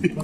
Okay,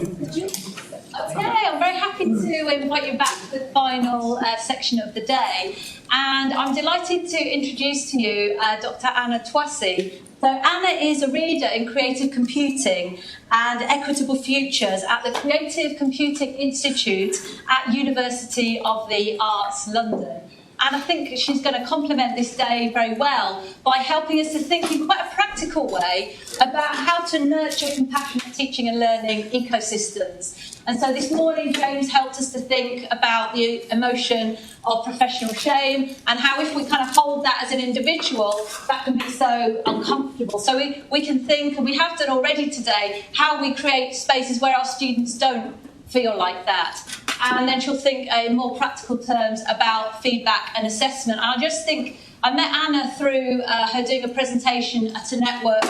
I'm very happy to invite you back to the final section of the day. And I'm delighted to introduce to you Dr. Anna Troisi. So Anna is a reader in creative computing and equitable futures at the Creative Computing Institute at University of the Arts, London. And I think she's going to complement this day very well by helping us to think in quite a practical way about how to nurture compassionate teaching and learning ecosystems. And so this morning, James helped us to think about the emotion of professional shame and how if we kind of hold that as an individual, that can be so uncomfortable. So we can think, and we have done already today, how we create spaces where our students don't feel like that. And then she'll think in more practical terms about feedback and assessment. And I just think I met Anna through her doing a presentation at a network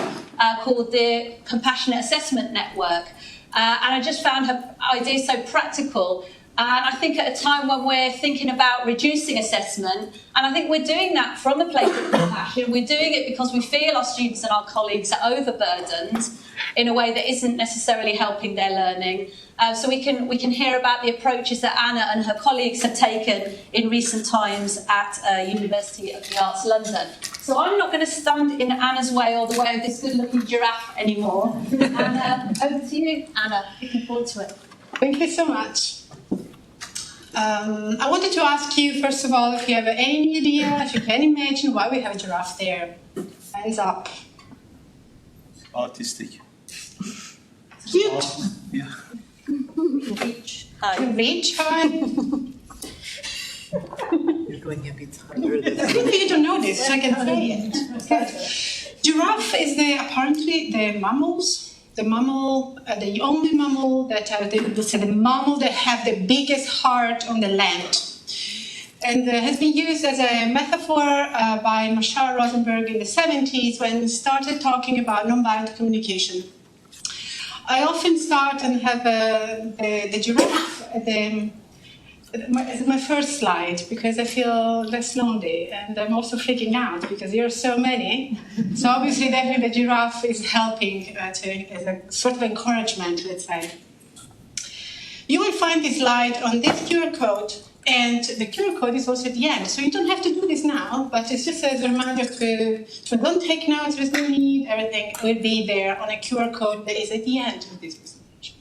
called the Compassionate Assessment Network. And I just found her ideas so practical. And I think at a time when we're thinking about reducing assessment, and I think we're doing that from a place of compassion, we're doing it because we feel our students and our colleagues are overburdened in a way that isn't necessarily helping their learning. So we can hear about the approaches that Anna and her colleagues have taken in recent times at University of the Arts, London. So I'm not going to stand in Anna's way or the way of this good-looking giraffe anymore. And over to you, Anna. Looking forward to it. Thank you so much. I wanted to ask you, first of all, if you have any idea, if you can imagine why we have a giraffe there. Hands up. Artistic. Cute. Yeah. Reach high. Reach high. You're going a bit harder than Maybe you don't know this, so I can say it. Giraffe is apparently the only mammal that have the biggest heart on the land. And has been used as a metaphor by Marshall Rosenberg in the 70s when he started talking about nonviolent communication. I often start and have the giraffe as my first slide because I feel less lonely, and I'm also freaking out because there are so many. So obviously, definitely the giraffe is helping as a sort of encouragement, let's say. You will find this slide on this QR code, and the QR code is also at the end. So you don't have to do this now, but it's just as a reminder to don't take notes, there's no need, everything will be there on a QR code that is at the end of this presentation.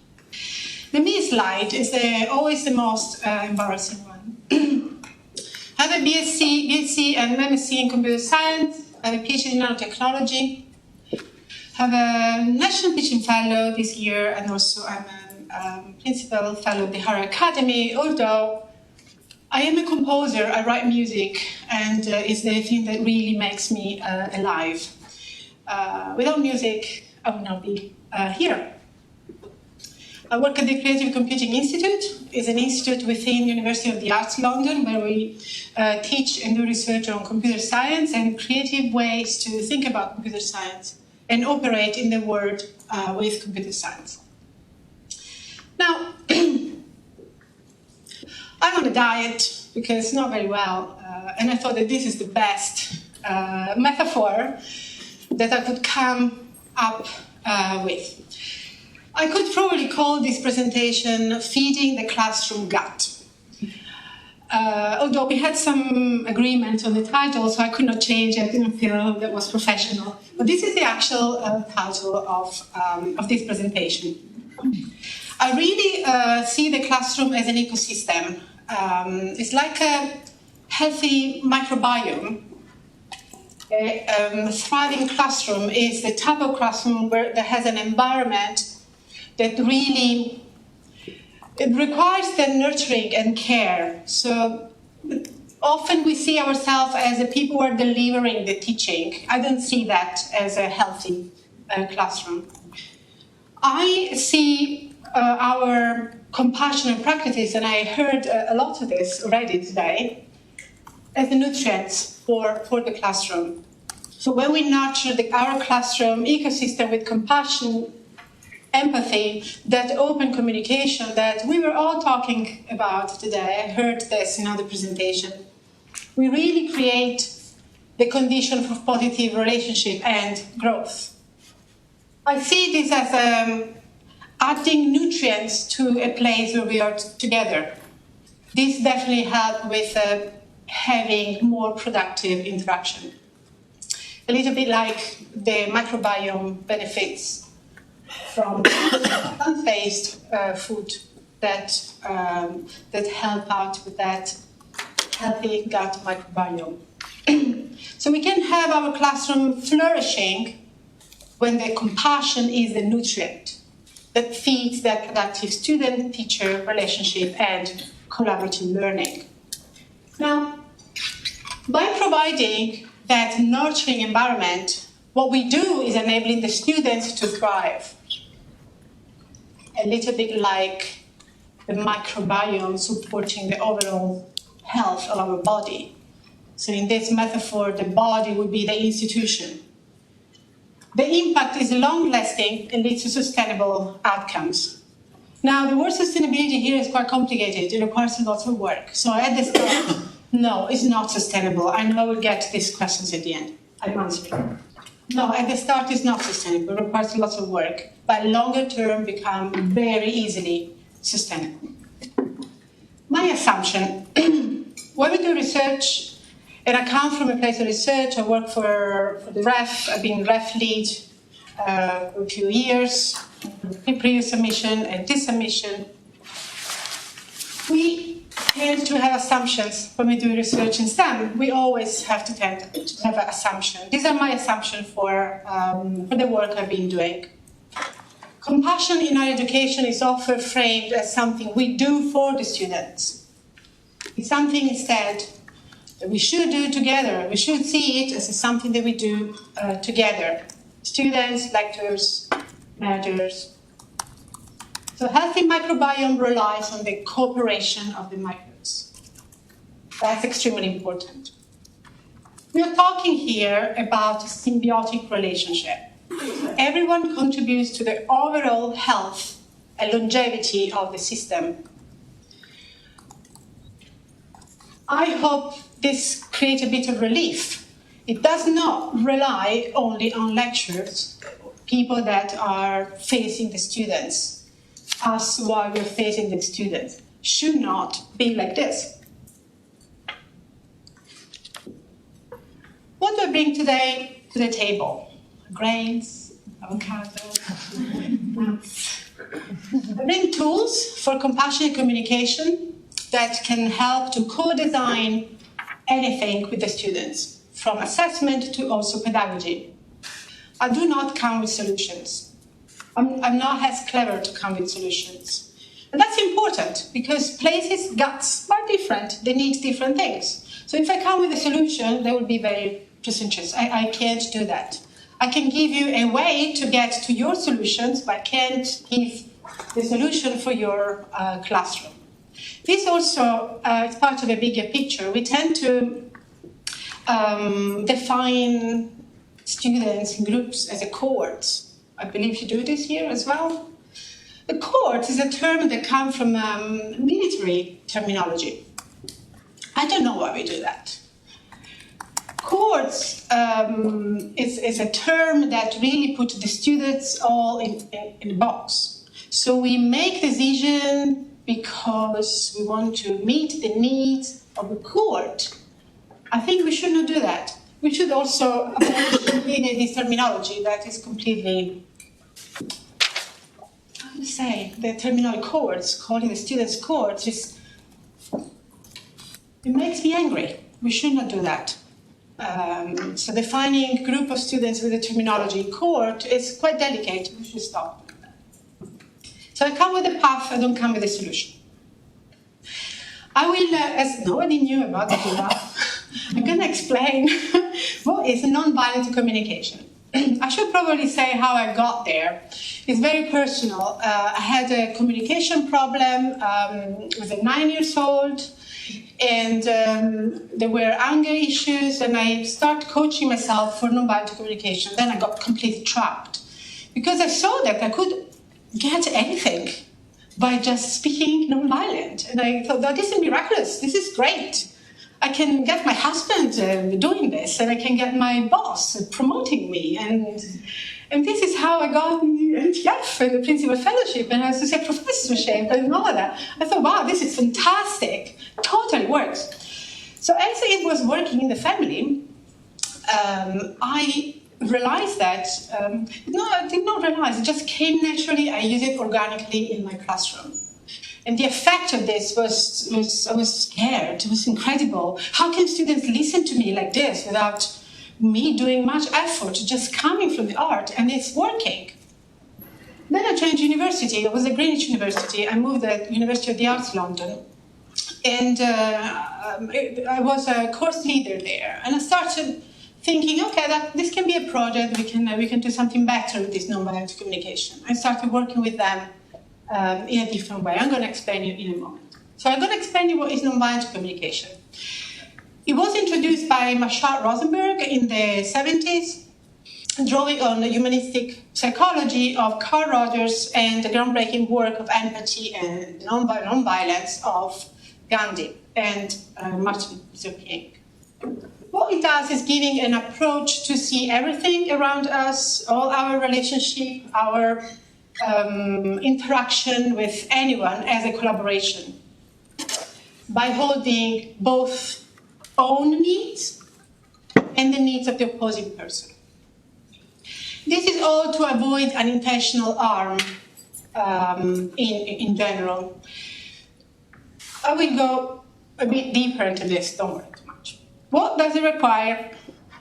The me slide is always the most embarrassing one. I have a BSc and MSc in computer science, I have a PhD in nanotechnology, have a National Teaching Fellow this year, and also I'm a Principal Fellow of the Higher Academy, although I am a composer, I write music, and it's the thing that really makes me alive. Without music, I would not be here. I work at the Creative Computing Institute. It's an institute within University of the Arts, London, where we teach and do research on computer science and creative ways to think about computer science and operate in the world with computer science. Now, I'm on a diet because it's not very well, and I thought that this is the best metaphor that I could come up with. I could probably call this presentation Feeding the Classroom Gut. Although we had some agreement on the title, so I could not change it. I didn't feel that was professional. But this is the actual title of this presentation. I really see the classroom as an ecosystem. It's like a healthy microbiome. A thriving classroom is the type of classroom that has an environment that really it requires the nurturing and care. So often we see ourselves as the people who are delivering the teaching. I don't see that as a healthy classroom. I see our compassionate practices, and I heard a lot of this already today, as the nutrients for the classroom. So when we nurture our classroom ecosystem with compassion, empathy, that open communication that we were all talking about today, I heard this in other presentation, we really create the condition for positive relationship and growth. I see this as adding nutrients to a place where we are together. This definitely helps with having more productive interaction. A little bit like the microbiome benefits from plant-based food that help out with that healthy gut microbiome. So we can have our classroom flourishing when the compassion is the nutrient that feeds that productive student-teacher relationship and collaborative learning. Now, by providing that nurturing environment, what we do is enabling the students to thrive. A little bit like the microbiome supporting the overall health of our body. So in this metaphor, the body would be the institution. The impact is long-lasting and leads to sustainable outcomes. Now, the word sustainability here is quite complicated. It requires a lot of work. So at the start, no, it's not sustainable. I know we'll get these questions at the end. I'm answering. No, at the start, it's not sustainable. It requires a lot of work. But longer term, become very easily sustainable. My assumption, when we do research, and I come from a place of research, I work for the REF, I've been REF lead for a few years, previous submission and this submission. We tend to have assumptions when we do research in STEM. We always have to tend to have an assumption. These are my assumptions for the work I've been doing. Compassion in our education is often framed as something we do for the students. It's something instead that we should do together. We should see it as something that we do together. Students, lecturers, managers. So healthy microbiome relies on the cooperation of the microbes. That's extremely important. We are talking here about a symbiotic relationship. Everyone contributes to the overall health and longevity of the system. I hope this creates a bit of relief. It does not rely only on lecturers, people that are facing the students. Us, while we're facing the students, should not be like this. What do I bring today to the table? Grains, avocado, nuts. I bring tools for compassionate communication that can help to co-design anything with the students, from assessment to also pedagogy. I do not come with solutions. I'm not as clever to come with solutions. And that's important because places, guts are different. They need different things. So if I come with a solution, they will be very presumptuous. I can't do that. I can give you a way to get to your solutions, but I can't give the solution for your classroom. This also is part of a bigger picture. We tend to define students in groups as a cohort. I believe you do this here as well. A cohort is a term that comes from military terminology. I don't know why we do that. Cohorts is a term that really puts the students all in a box. So we make decisions because we want to meet the needs of the cohort. I think we should not do that. We should also avoid this terminology that is completely, how do you say, the terminology cohorts, calling the students cohorts, it makes me angry. We should not do that. So defining a group of students with the terminology cohort is quite delicate. We should stop. So I come with a path, I don't come with a solution. I will, as nobody knew about it, I'm going to explain what is nonviolent communication. I should probably say how I got there. It's very personal. I had a communication problem with a 9-year-old, and there were anger issues, and I started coaching myself for nonviolent communication. Then I got completely trapped because I saw that I could get anything by just speaking nonviolent. And I thought, this is miraculous. This is great. I can get my husband doing this, and I can get my boss promoting me. And this is how I got NTF and the Principal Fellowship and Associate Professorship and all of that. I thought, wow, this is fantastic. Totally works. So as it was working in the family, I realized that, no, I did not realize, it just came naturally. I use it organically in my classroom. And the effect of this was I was scared. It was incredible. How can students listen to me like this without me doing much effort, just coming from the art, and it's working? Then I changed university. It was at Greenwich University. I moved at University of the Arts London. And I was a course leader there. And I started thinking, okay, this can be a project. We can do something better with this nonviolent communication. I started working with them in a different way. I'm going to explain you in a moment. So I'm going to explain you what is nonviolent communication. It was introduced by Marshall Rosenberg in the 70s, drawing on the humanistic psychology of Carl Rogers and the groundbreaking work of empathy and nonviolence of Gandhi and Martin Luther King. What it does is giving an approach to see everything around us, all our relationship, our interaction with anyone as a collaboration, by holding both own needs and the needs of the opposing person. This is all to avoid unintentional harm in general. I will go a bit deeper into this, don't worry too much. What does it require?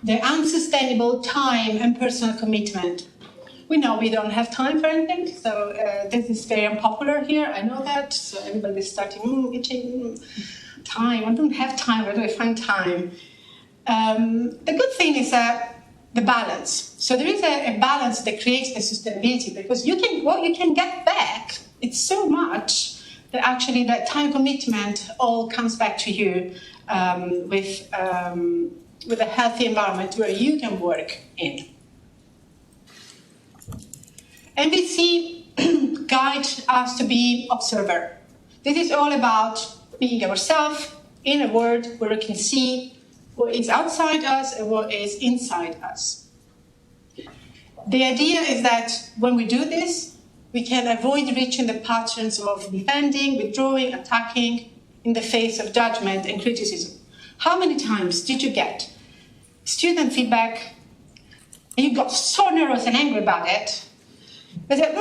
The unsustainable time and personal commitment. We know we don't have time for anything, so this is very unpopular here. I know that, so everybody's starting, itching, time. I don't have time, where do I find time? The good thing is the balance. So there is a balance that creates the sustainability, because what you can get back, it's so much that actually that time commitment all comes back to you with a healthy environment where you can work in. NVC guides us to be observer. This is all about being ourselves in a world where we can see what is outside us and what is inside us. The idea is that when we do this, we can avoid reaching the patterns of defending, withdrawing, attacking in the face of judgment and criticism. How many times did you get student feedback and you got so nervous and angry about it? They said,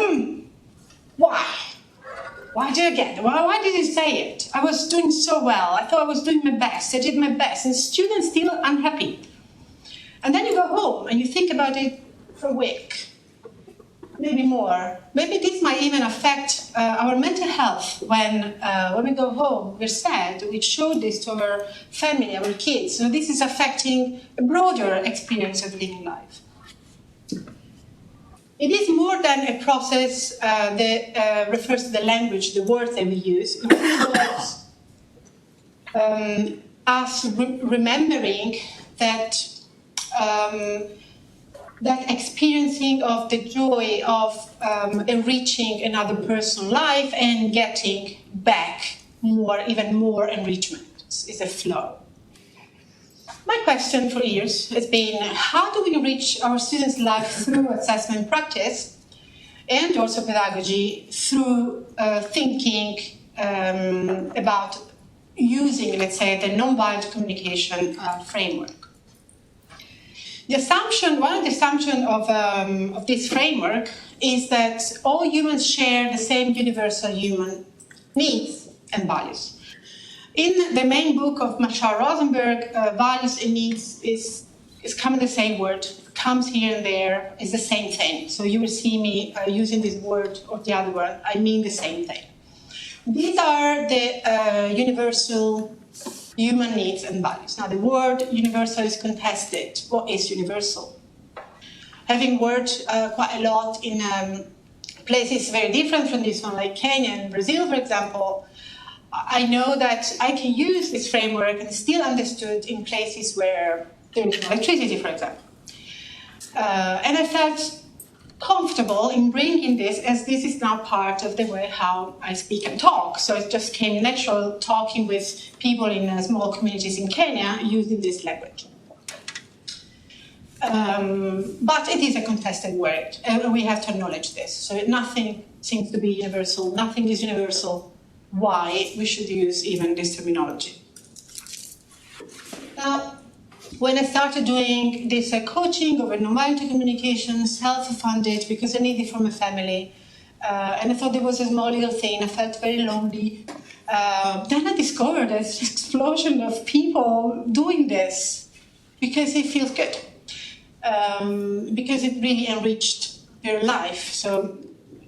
why? Why did I get it? Why did you say it? I was doing so well. I thought I was doing my best. I did my best. And students still unhappy. And then you go home and you think about it for a week, maybe more. Maybe this might even affect our mental health when we go home, we're sad. We show this to our family, our kids. So this is affecting a broader experience of living life. It is more than a process that refers to the language, the words that we use. It involves us remembering that that experiencing of the joy of enriching another person's life and getting back even more enrichment. It's a flow. My question for years has been, how do we enrich our students' life through assessment practice and also pedagogy through thinking about using, let's say, the nonviolent communication framework? One of the assumptions of this framework is that all humans share the same universal human needs and values. In the main book of Marshall Rosenberg, values and needs is kind of the same word, comes here and there, is the same thing. So you will see me using this word or the other word, I mean the same thing. These are the universal human needs and values. Now the word universal is contested. What is universal? Having worked quite a lot in places very different from this one, like Kenya and Brazil, for example, I know that I can use this framework and still understood in places where there is no electricity, for example. And I felt comfortable in bringing this, as this is now part of the way how I speak and talk. So it just came natural talking with people in small communities in Kenya using this language. But it is a contested word, and we have to acknowledge this. So nothing seems to be universal, nothing is universal. Why we should use even this terminology. Now, when I started doing this coaching over nonviolent communication, self-funded, because I needed it from my family, and I thought it was a small little thing, I felt very lonely. Then I discovered this explosion of people doing this because it feels good, because it really enriched their life. So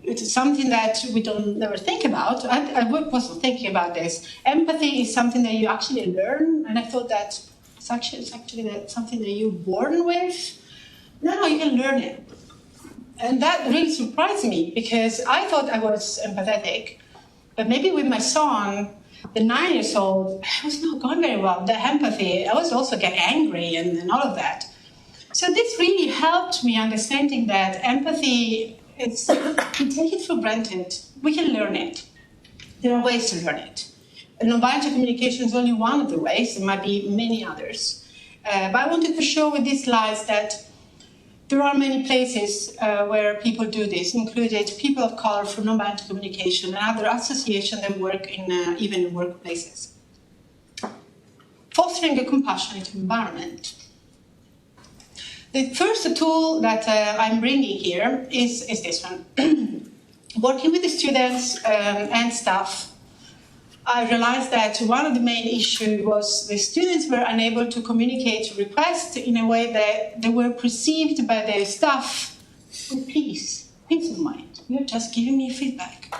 it's something that we don't never think about. I wasn't thinking about this. Empathy is something that you actually learn, and I thought that it's actually something that you're born with. No, you can learn it. And that really surprised me, because I thought I was empathetic, but maybe with my son, the 9-year-old, it was not going very well. The empathy, I was also getting angry and all of that. So this really helped me understanding that empathy, we take it for granted. We can learn it. There are ways to learn it. Nonviolent communication is only one of the ways. There might be many others. But I wanted to show with these slides that there are many places where people do this, included people of color for nonviolent communication and other associations that work even in workplaces. Fostering a compassionate environment. The first tool that I'm bringing here is this one. Working with the students and staff, I realized that one of the main issues was the students were unable to communicate requests in a way that they were perceived by the staff with peace of mind. You're just giving me feedback.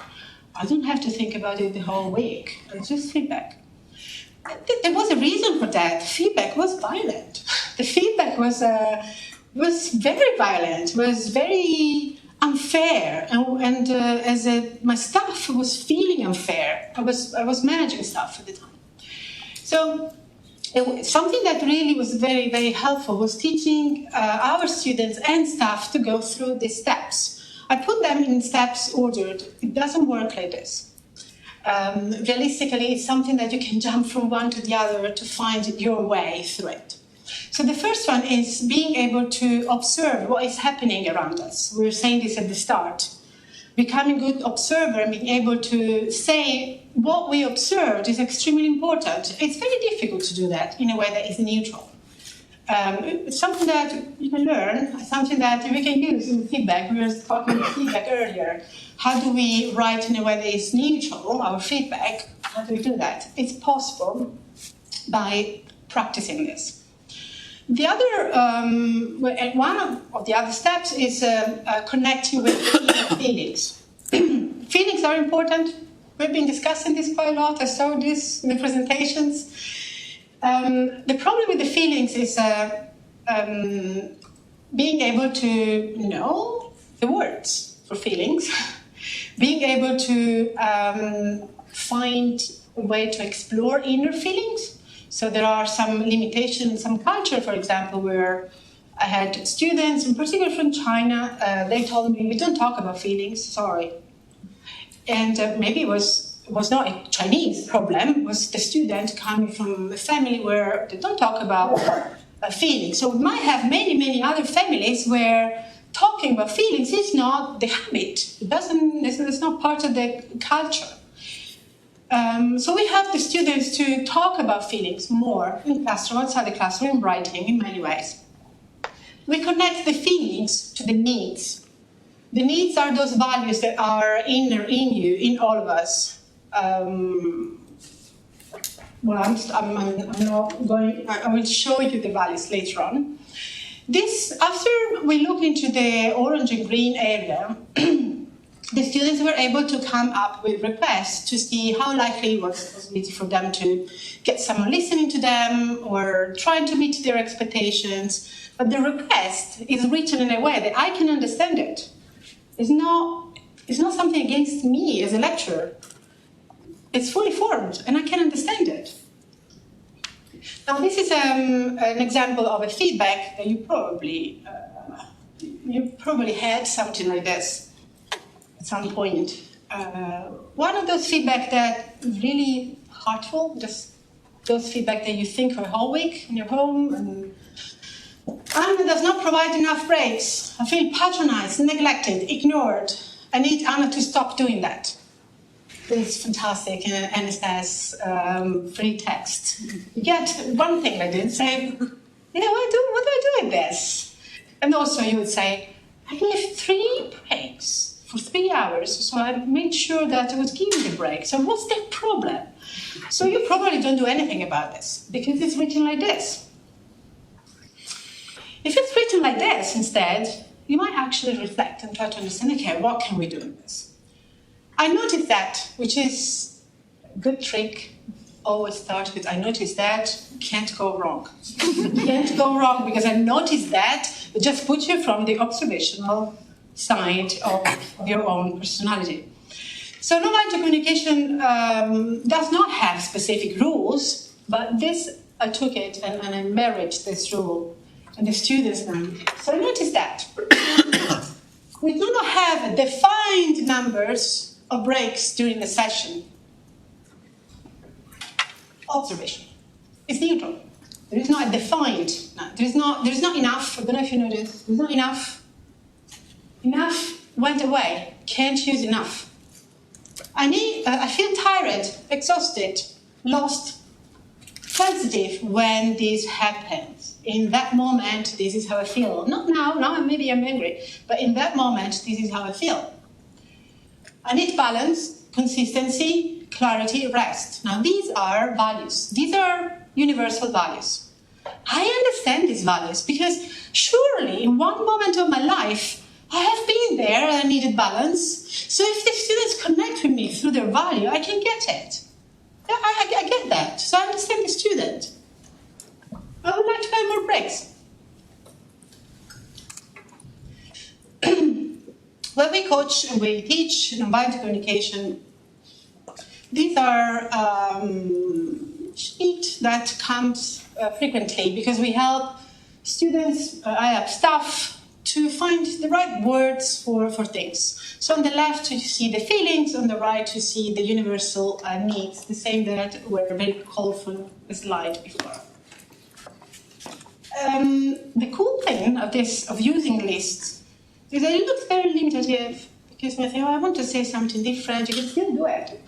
I don't have to think about it the whole week. It's just feedback. There was a reason for that. Feedback was violent. The feedback was very violent, was very unfair, and my staff was feeling unfair. I was managing staff at the time. So something that really was very, very helpful was teaching our students and staff to go through the steps. I put them in steps ordered. It doesn't work like this. Realistically, it's something that you can jump from one to the other to find your way through it. So the first one is being able to observe what is happening around us. We were saying this at the start. Becoming a good observer and being able to say what we observed is extremely important. It's very difficult to do that in a way that is neutral. It's something that you can learn, something that we can use in feedback. We were talking about feedback earlier. How do we write in a way that is neutral, our feedback? How do we do that? It's possible by practicing this. The other, one of the other steps is connecting with feelings. Feelings are important. We've been discussing this quite a lot. I saw this in the presentations. The problem with the feelings is being able to know the words for feelings, being able to find a way to explore inner feelings. So there are some limitations in some culture, for example, where I had students, in particular from China, they told me, we don't talk about feelings, sorry. And maybe it was not a Chinese problem, it was the student coming from a family where they don't talk about feelings. So we might have many, many other families where talking about feelings is not the habit. It's not part of the culture. So we help the students to talk about feelings more in classroom, outside the classroom, in writing, in many ways. We connect the feelings to the needs. The needs are those values that are inner in you, in all of us. I'm not going. I will show you the values later on. This, after we look into the orange and green area, the students were able to come up with requests to see how likely it was a possibility for them to get someone listening to them or trying to meet their expectations. But the request is written in a way that I can understand it. It's not something against me as a lecturer. It's fully formed, and I can understand it. Now, this is an example of a feedback that you probably had something like this at some point. One of those feedback that is really heartful, just those feedback that you think for a whole week in your home, and Anna does not provide enough breaks. I feel patronized, neglected, ignored. I need Anna to stop doing that. This is fantastic NSS free text. You get one thing like this, say, what do I do with this? And also you would say, I gave 3 breaks for 3 hours, so I made sure that I was giving the break. So what's the problem? So you probably don't do anything about this, because it's written like this. If it's written like this instead, you might actually reflect and try to understand, okay, what can we do with this? I noticed that, which is a good trick. Always start with, I noticed that, can't go wrong. Can't go wrong, because I noticed that, it just puts you from the observational side of your own personality. So nonviolent communication does not have specific rules, but this, I took it and I married this rule, and the students now. So I noticed that. We do not have defined numbers of breaks during the session. Observation. It's neutral. There is not a defined. No, there is not enough. I don't know if you noticed. There's not enough. Enough went away. Can't use enough. I feel tired, exhausted, lost, sensitive when this happens. In that moment, this is how I feel. Not now. Now maybe I'm angry, but in that moment, this is how I feel. I need balance, consistency, clarity, rest. Now, these are values. These are universal values. I understand these values because surely in one moment of my life, I have been there and I needed balance. So if the students connect with me through their value, I can get it. I get that. So I understand the student. I would like to have more breaks. When we coach and we teach nonviolent communication, these are sheet that comes frequently because we help students, I help staff to find the right words for things. So on the left you see the feelings, on the right you see the universal needs, the same that were very colorful slide before. The cool thing of using lists is that it looks very limitative because when I think, I want to say something different, you can still do it.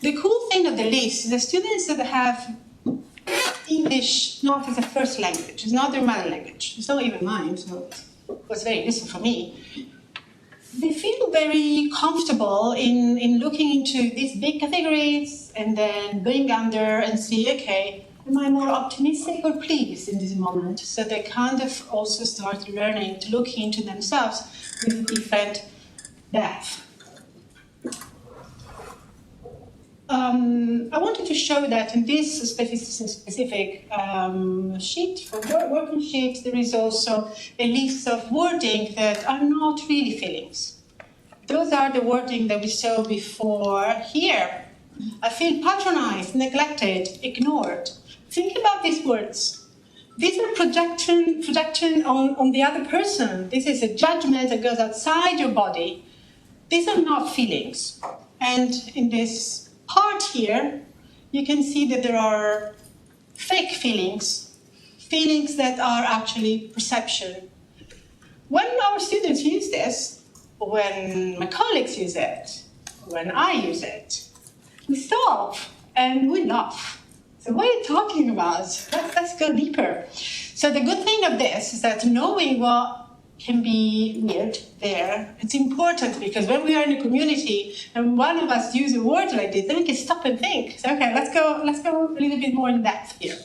The cool thing of the list is the students that have English not as a first language, it's not their mother language, it's not even mine, so it was very useful for me. They feel very comfortable in looking into these big categories and then going under and see, okay, am I more optimistic or pleased in this moment? So they kind of also start learning to look into themselves with different depth. I wanted to show that in this specific sheet, for working sheet, there is also a list of wording that are not really feelings. Those are the wording that we saw before here. I feel patronized, neglected, ignored. Think about these words. These are projection on the other person. This is a judgment that goes outside your body. These are not feelings. And in this part here, you can see that there are fake feelings, feelings that are actually perception. When our students use this, when my colleagues use it, when I use it, we stop and we laugh. So what are you talking about? Let's go deeper. So the good thing of this is that knowing what can be weird there, it's important because when we are in a community and one of us use a word like this, then we can stop and think. So, okay, let's go a little bit more in depth here.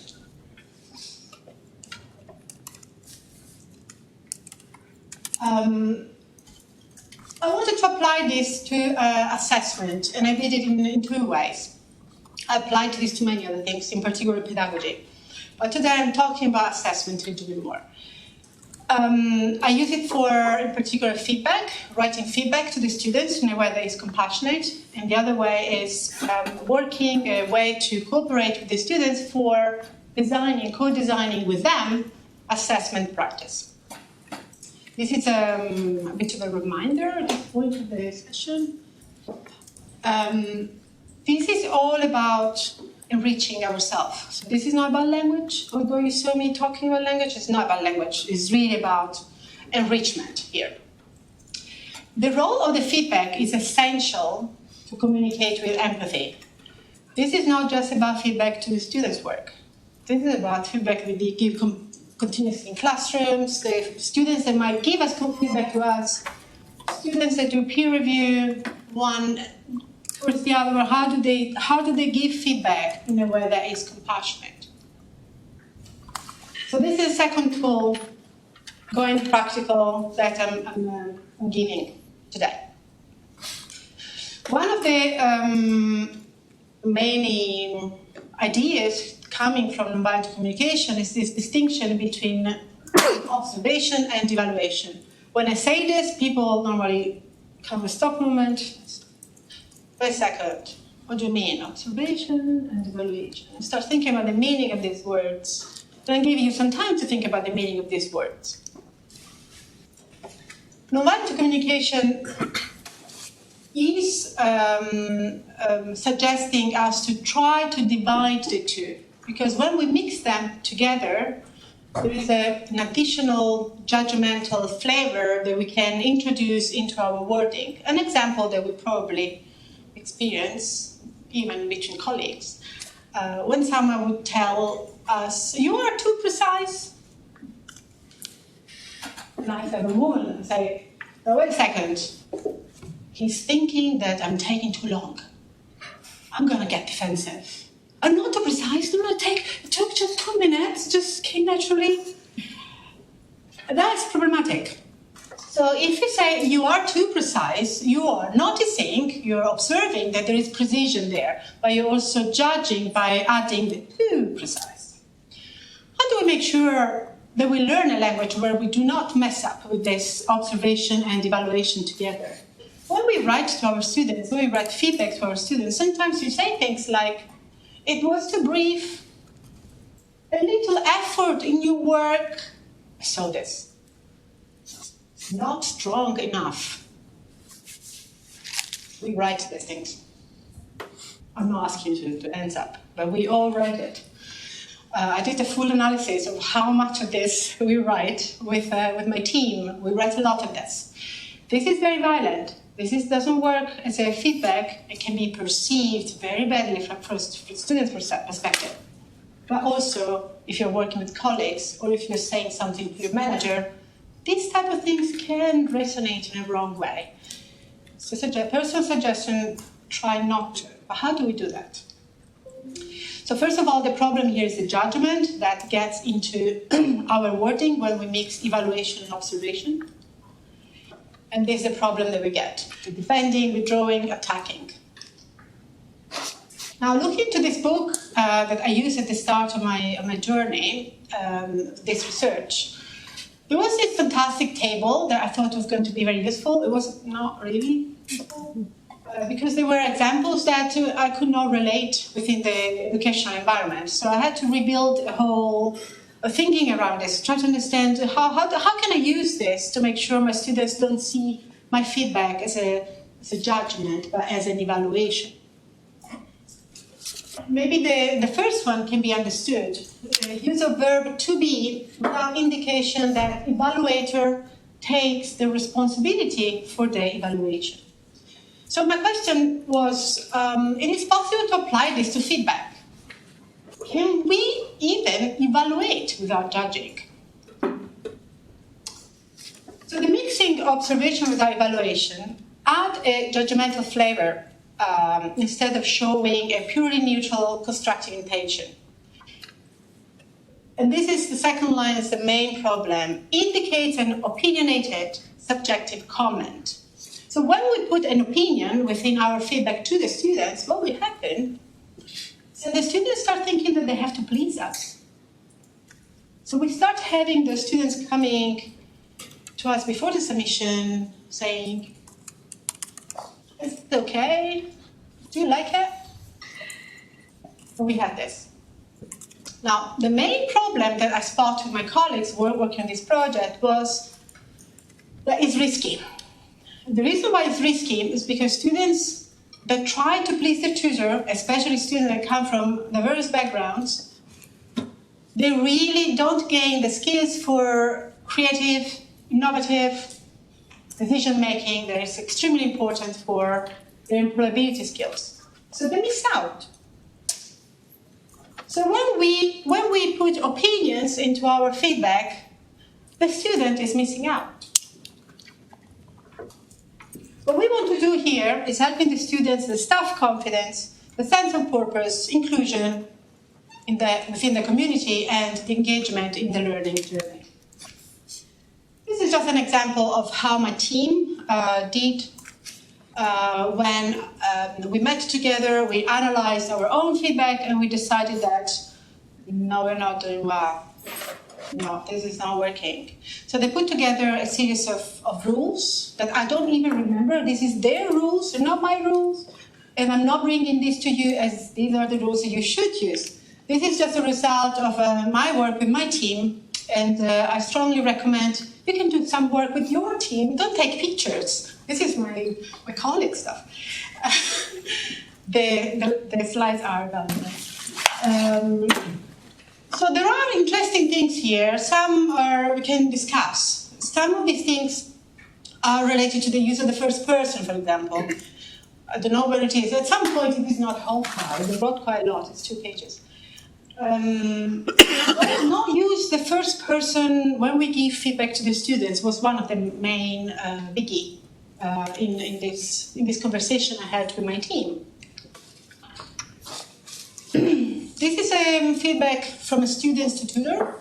I wanted to apply this to assessment, and I did it in 2 ways. I applied this to many other things, in particular pedagogy. But today I'm talking about assessment a little bit more. I use it for, in particular, feedback, writing feedback to the students in a way that is compassionate. And the other way is working a way to cooperate with the students for designing, co-designing with them assessment practice. This is a bit of a reminder at this point of the session. This is all about enriching ourselves. So this is not about language. Although you saw me talking about language, it's not about language. It's really about enrichment here. The role of the feedback is essential to communicate with empathy. This is not just about feedback to the students' work. This is about feedback we give continuously in classrooms, the students that might give us feedback to us, students that do peer review, one towards the other, how do they give feedback in a way that is compassionate? So this is a second tool, going practical, that I'm giving today. One of the many ideas coming from nonviolent communication is this distinction between observation and evaluation. When I say this, people normally come with stop moment. Wait a second, what do you mean? Observation and evaluation. And start thinking about the meaning of these words. And I'll give you some time to think about the meaning of these words. Nonviolent communication is suggesting us to try to divide the two. Because when we mix them together, there is an additional judgmental flavor that we can introduce into our wording. An example that we probably experience, even between colleagues, when someone would tell us, "You are too precise." And I have a woman and say, "Oh, wait a second. He's thinking that I'm taking too long. I'm going to get defensive. I'm not too precise. It took just 2 minutes. Just came naturally." That's problematic. So if you say you are too precise, you are noticing, you're observing that there is precision there, but you're also judging by adding the too precise. How do we make sure that we learn a language where we do not mess up with this observation and evaluation together? When we write to our students, when we write feedback to our students, sometimes you say things like, "It was too brief, a little effort in your work." I saw this. Not strong enough. We write these things. I'm not asking you to answer up, but we all write it. I did a full analysis of how much of this we write with my team. We write a lot of this. This is very violent. Doesn't work as a feedback. It can be perceived very badly from a student's perspective. But also, if you're working with colleagues or if you're saying something to your manager, these type of things can resonate in a wrong way. So personal suggestion, try not to. But how do we do that? So first of all, the problem here is the judgment that gets into our wording when we mix evaluation and observation. And this is a problem that we get, the defending, withdrawing, attacking. Now, looking to this book that I used at the start of my journey, this research, there was this fantastic table that I thought was going to be very useful. It was not really useful because there were examples that I could not relate within the educational environment. So I had to rebuild a whole thinking around this, try to understand how can I use this to make sure my students don't see my feedback as a judgment, but as an evaluation. Maybe the first one can be understood. Use of verb to be without indication that evaluator takes the responsibility for the evaluation. So my question was, it is possible to apply this to feedback. Can we even evaluate without judging? So the mixing observation without evaluation add a judgmental flavor instead of showing a purely neutral constructive intention. And this is the second line, is the main problem. Indicates an opinionated subjective comment. So when we put an opinion within our feedback to the students, what will happen? So the students start thinking that they have to please us. So we start having the students coming to us before the submission saying, "Is it okay? Do you like it?" We had this. Now, the main problem that I spot with my colleagues working on this project was that it's risky. The reason why it's risky is because students that try to please their tutor, especially students that come from diverse backgrounds, they really don't gain the skills for creative, innovative decision-making that is extremely important for their employability skills. So they miss out. So when we put opinions into our feedback, the student is missing out. What we want to do here is helping the students, the staff confidence, the sense of purpose, inclusion within the community, and the engagement in the learning journey. This is just an example of how my team did when we met together, we analyzed our own feedback, and we decided that, no, we're not doing well. No, this is not working. So they put together a series of rules that I don't even remember. This is their rules, and not my rules. And I'm not bringing this to you as these are the rules that you should use. This is just a result of my work with my team. And I strongly recommend you can do some work with your team. Don't take pictures. This is my colleague stuff. The slides are done. So there are interesting things here. Some we can discuss. Some of these things are related to the use of the first person, for example. I don't know where it is. At some point, it is not whole file. They wrote quite a lot. It's 2 pages. Not use the first person when we give feedback to the students was one of the main biggie in this conversation I had with my team. This is feedback from students to tutor.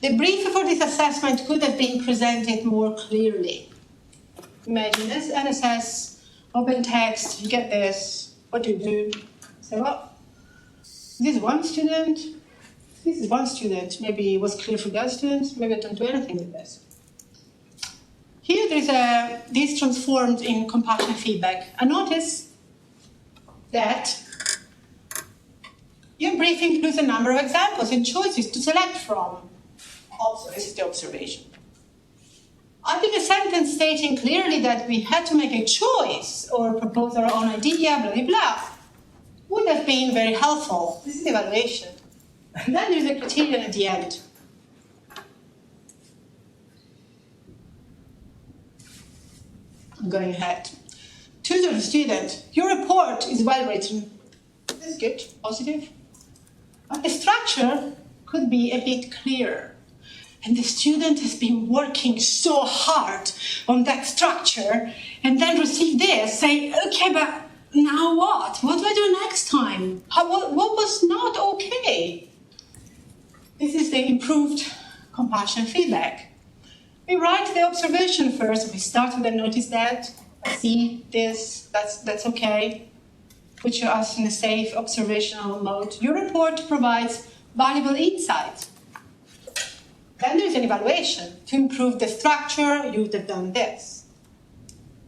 The brief for this assessment could have been presented more clearly. Imagine this NSS, open text, you get this, what do you do? Say what? This is one student, this is one student. Maybe it was clear for the other students, maybe I don't do anything with this. Here there's this transformed in compassion feedback. I notice that your brief includes a number of examples and choices to select from. Also, this is the observation. I think a sentence stating clearly that we had to make a choice or propose our own idea, blah, blah, blah, would have been very helpful. This is the evaluation. And then there's a criterion at the end. I'm going ahead. Tutor the student. Your report is well written. This is good, positive. But the structure could be a bit clearer. And the student has been working so hard on that structure and then receive this, say, okay, but now what? What do I do next time? What was not okay? This is the improved compassion feedback. We write the observation first. We start with the notice that, I see this, that's okay. Put us in a safe observational mode. Your report provides valuable insight. Then there's an evaluation. To improve the structure, you would have done this.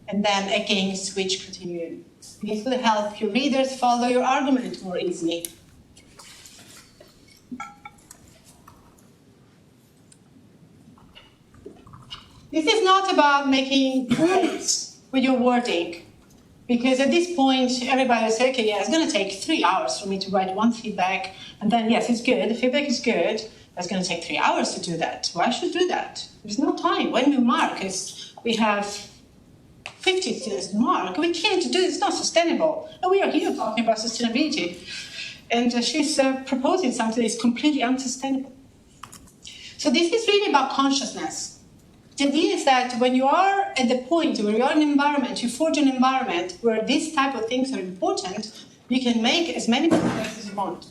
And then again, switch criterion. This will help your readers follow your argument more easily. This is not about making points with your wording. Because at this point, everybody will say, okay, yeah, it's going to take 3 hours for me to write one feedback. And then, yes, it's good. The feedback is good. It's going to take 3 hours to do that. Why should do that? There's no time. When we mark, we have 50 students to mark. We can't do it. It's not sustainable. And we are here talking about sustainability. And she's proposing something that is completely unsustainable. So this is really about consciousness. The idea is that when you are at the point where you are in an environment, you forge an environment where these type of things are important, you can make as many mistakes as you want.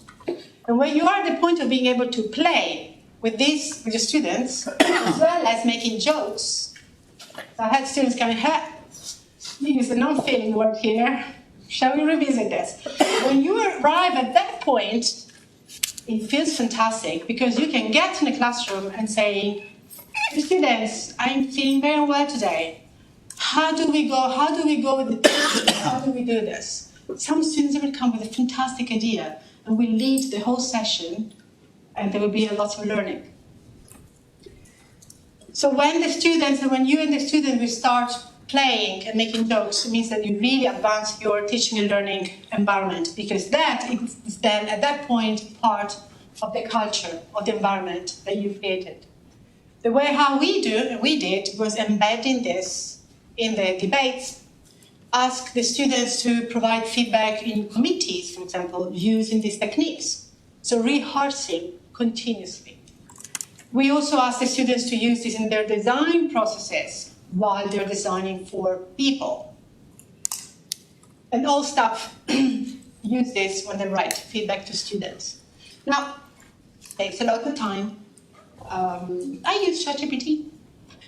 And when you are at the point of being able to play with your students, as well as making jokes. So I had students coming, use the non-failing word here. Shall we revisit this? When you arrive at that point, it feels fantastic because you can get in a classroom and say, students, I'm feeling very well today. How do we go with this? How do we do this? Some students will come with a fantastic idea and we lead the whole session and there will be a lot of learning. So when you and the student will start playing and making jokes means that you really advance your teaching and learning environment, because that is then at that point part of the culture, of the environment that you created. The way how we did was embedding this in the debates, ask the students to provide feedback in committees, for example, using these techniques. So rehearsing continuously. We also ask the students to use this in their design processes while they're designing for people. And all staff use this when they write feedback to students. Now, it takes a lot of time. I use ChatGPT.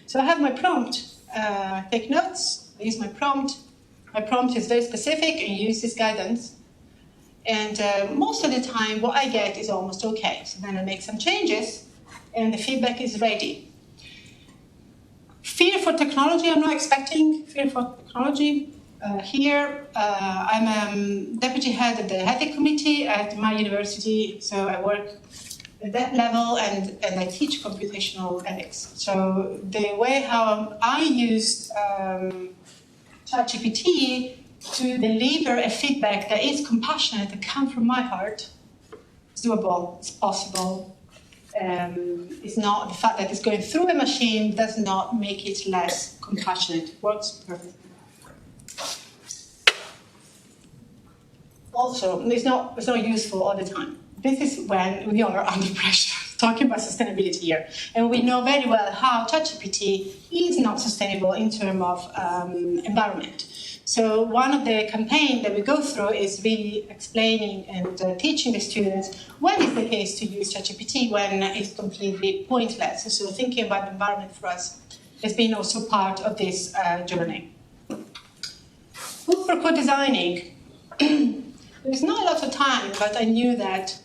So I have my prompt, take notes, I use my prompt. My prompt is very specific and use this guidance. And most of the time, what I get is almost okay. So then I make some changes, and the feedback is ready. Fear for technology, I'm not expecting fear for technology. Here, I'm deputy head of the ethics committee at my university, so I work at that level, and I teach computational ethics. So the way how I used ChatGPT to deliver a feedback that is compassionate, that comes from my heart, it's doable, it's possible. It's not the fact that it's going through a machine does not make it less compassionate. It works perfectly. Also, it's not useful all the time. This is when we are under pressure, talking about sustainability here. And we know very well how ChatGPT is not sustainable in terms of environment. So one of the campaigns that we go through is really explaining and teaching the students when is the case to use ChatGPT, when it's completely pointless. So thinking about the environment for us has been also part of this journey. Food for co-designing. There's not a lot of time, but I knew that.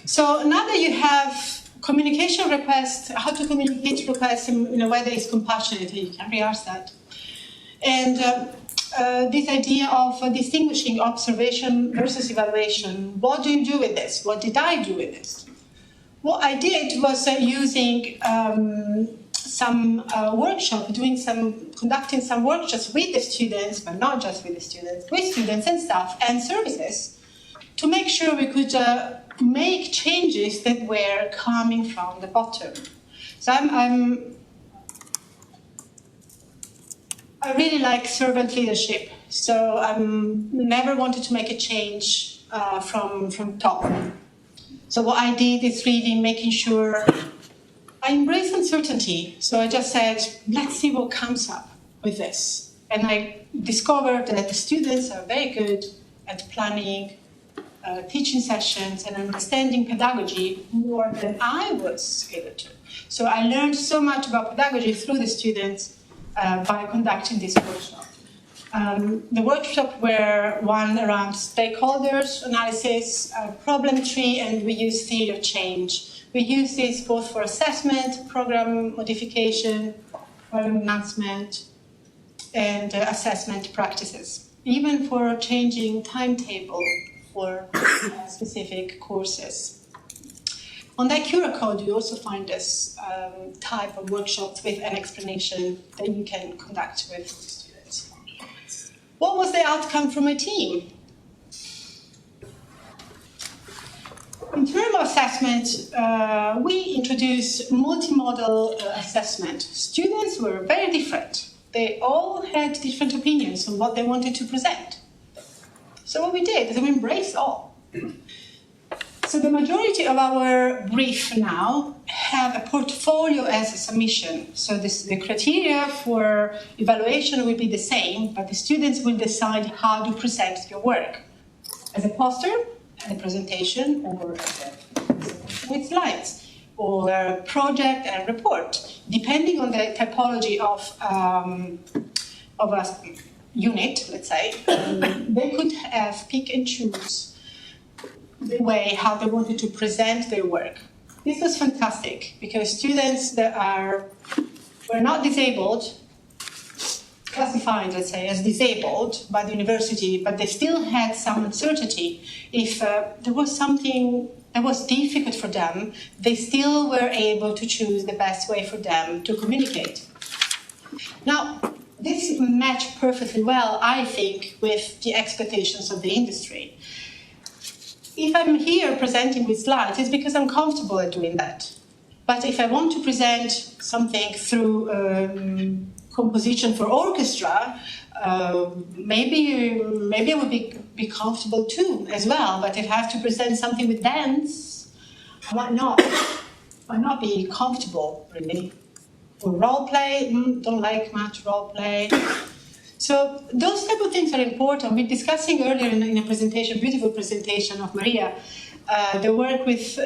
So now that you have communication requests, how to communicate requests in a way that is compassionate, you can rehearse that. And this idea of distinguishing observation versus evaluation. What do you do with this? What did I do with this? What I did was using some workshop, conducting some workshops with the students, but not just with the students, with students and staff and services, to make sure we could make changes that were coming from the bottom. So I really like servant leadership. So I never wanted to make a change from top. So what I did is really making sure I embrace uncertainty. So I just said, let's see what comes up with this. And I discovered that the students are very good at planning teaching sessions and understanding pedagogy more than I was able to. So I learned so much about pedagogy through the students by conducting this workshop. The workshop were one around stakeholders analysis, problem tree, and we use theory of change. We use this both for assessment, program modification, program enhancement, and assessment practices, even for changing timetable for specific courses. On that QR code, you also find this type of workshops with an explanation that you can conduct with students. What was the outcome from my team? In terms of assessment, we introduced multimodal assessment. Students were very different. They all had different opinions on what they wanted to present. So what we did is we embraced all. So the majority of our brief now have a portfolio as a submission. So the criteria for evaluation will be the same, but the students will decide how to present your work. As a poster, a presentation, or with slides, or a project and report, depending on the typology of a unit, let's say. They could have pick and choose the way how they wanted to present their work. This was fantastic because students that were not disabled, classified, let's say, as disabled by the university, but they still had some uncertainty. If there was something that was difficult for them, they still were able to choose the best way for them to communicate. Now, this matched perfectly well, I think, with the expectations of the industry. If I'm here presenting with slides, it's because I'm comfortable at doing that. But if I want to present something through composition for orchestra, maybe I would be comfortable too as well. But if I have to present something with dance, I might not be comfortable really. For role play, don't like much role play. So those type of things are important. We were discussing earlier in a presentation, beautiful presentation of Maria, the work with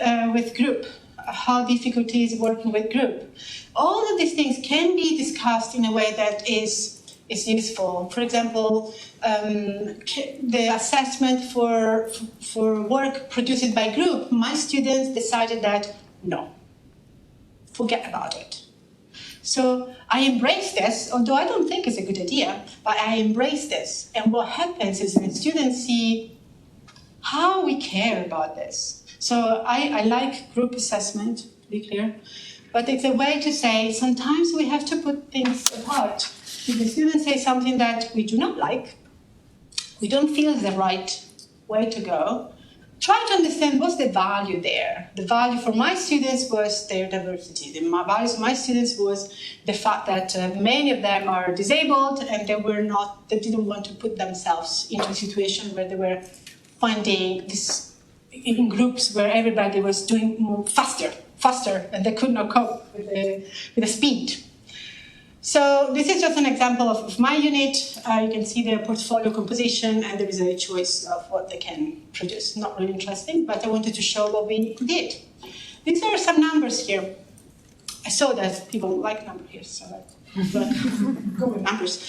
group, how difficult it is working with group. All of these things can be discussed in a way that is useful. For example, the assessment for work produced by group, my students decided that no, forget about it. So I embrace this, although I don't think it's a good idea, but I embrace this. And what happens is when students see how we care about this. So I like group assessment, to be clear, but it's a way to say sometimes we have to put things apart. If the students say something that we do not like, we don't feel is the right way to go, try to understand what's the value there. The value for my students was their diversity. The value for my students was the fact that many of them are disabled and they didn't want to put themselves into a situation where they were finding this in groups where everybody was doing more faster, and they could not cope with the speed. So this is just an example of my unit. You can see their portfolio composition, and there is a choice of what they can produce. Not really interesting, but I wanted to show what we did. These are some numbers here. I saw that people like numbers here, so go with numbers.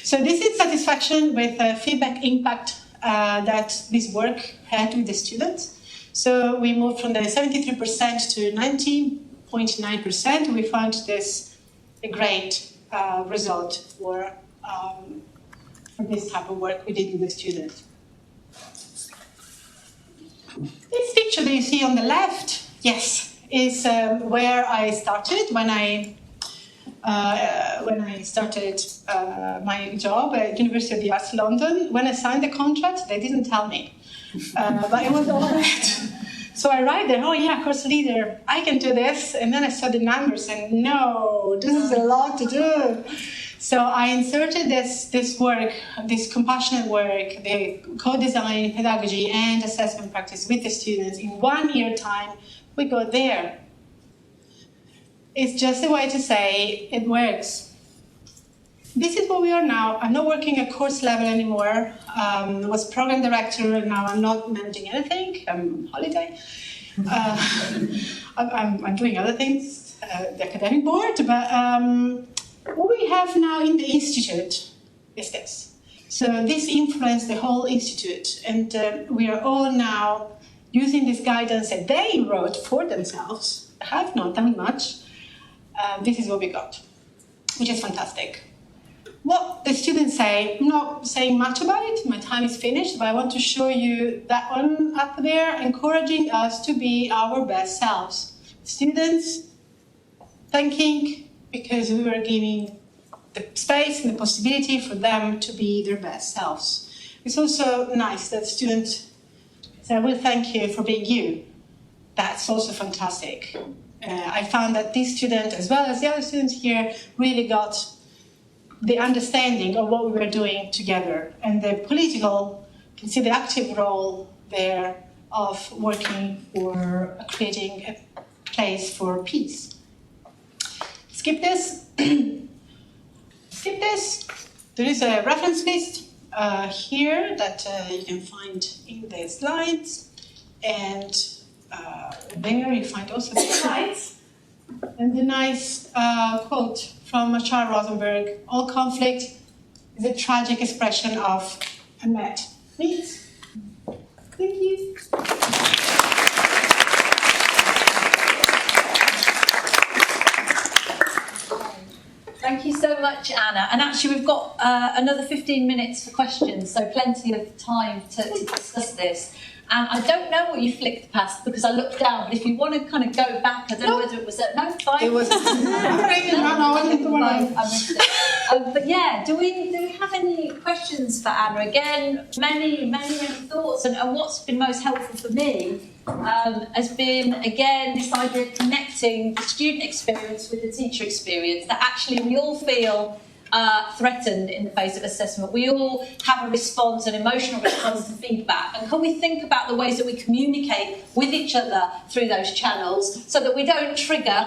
So this is satisfaction with feedback impact that this work had with the students. So we moved from the 73% to 90.9%. We found this a great result for this type of work we did with the students. This picture that you see on the left, yes, is where I started when I started my job at University of the Arts London. When I signed the contract, they didn't tell me, but it was all right. So I write there, oh yeah, course leader, I can do this. And then I saw the numbers and no, this is a lot to do. So I inserted this work, this compassionate work, the co-design, pedagogy, and assessment practice with the students. In 1 year time, we got there. It's just a way to say it works. This is where we are now. I'm not working at course level anymore. I was program director, and now I'm not managing anything. I'm on holiday. I'm doing other things, the academic board, but what we have now in the institute is this. So this influenced the whole institute, and we are all now using this guidance that they wrote for themselves, have not done much. This is what we got, which is fantastic. What the students say, I'm not saying much about it, my time is finished, but I want to show you that one up there, encouraging us to be our best selves. Students thanking because we were giving the space and the possibility for them to be their best selves. It's also nice that students say, I will thank you for being you. That's also fantastic. I found that this student, as well as the other students here, really got the understanding of what we were doing together, and the political, you can see the active role there of working for creating a place for peace. Skip this. Skip this. There is a reference list here that you can find in the slides, and there you find also the slides and the nice quote from Charles Rosenberg: all conflict is a tragic expression of unmet needs. Thank you. Thank you so much, Anne. Anna. And actually, we've got another 15 minutes for questions, so plenty of time to discuss this. And I don't know what you flicked past because I looked down, but if you want to kind of go back, I don't know whether it was no, fine. It was I missed it. But yeah, do we have any questions for Anna? Again, many thoughts, and what's been most helpful for me has been, again, this idea of connecting the student experience with the teacher experience, that actually we all feel threatened in the face of assessment. We all have a response, an emotional response to feedback. And can we think about the ways that we communicate with each other through those channels so that we don't trigger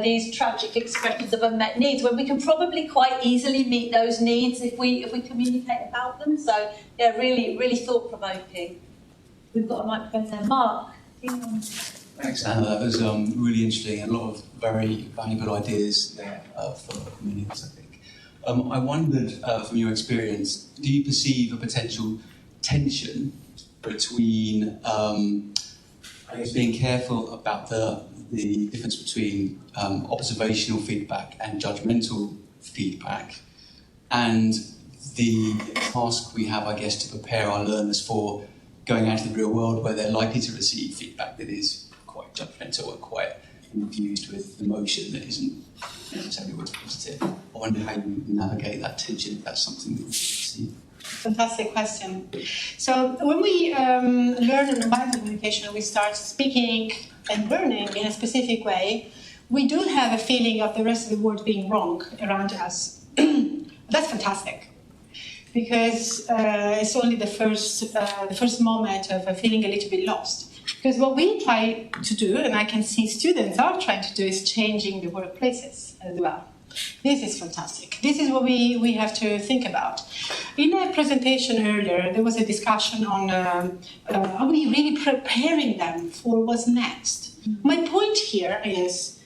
these tragic expressions of unmet needs, when we can probably quite easily meet those needs if we communicate about them? So, yeah, really thought-provoking. We've got a microphone there. Mark. Thanks, Anna. That was really interesting and a lot of very valuable ideas there for many of us, I think. I wondered, from your experience, do you perceive a potential tension between, I guess, being careful about the difference between observational feedback and judgmental feedback, and the task we have, I guess, to prepare our learners for going out into the real world where they're likely to receive feedback that is quite judgmental and quite infused with emotion that isn't necessarily always positive? I wonder how you navigate that tension, if that's something that you see. Fantastic question. So when we learn in nonviolent communication, we start speaking and learning in a specific way, we do have a feeling of the rest of the world being wrong around us. That's fantastic, because it's only the first moment of feeling a little bit lost. Because what we try to do, and I can see students are trying to do, is changing the workplaces as well. This is fantastic. This is what we have to think about. In a presentation earlier, there was a discussion on are we really preparing them for what's next? My point here is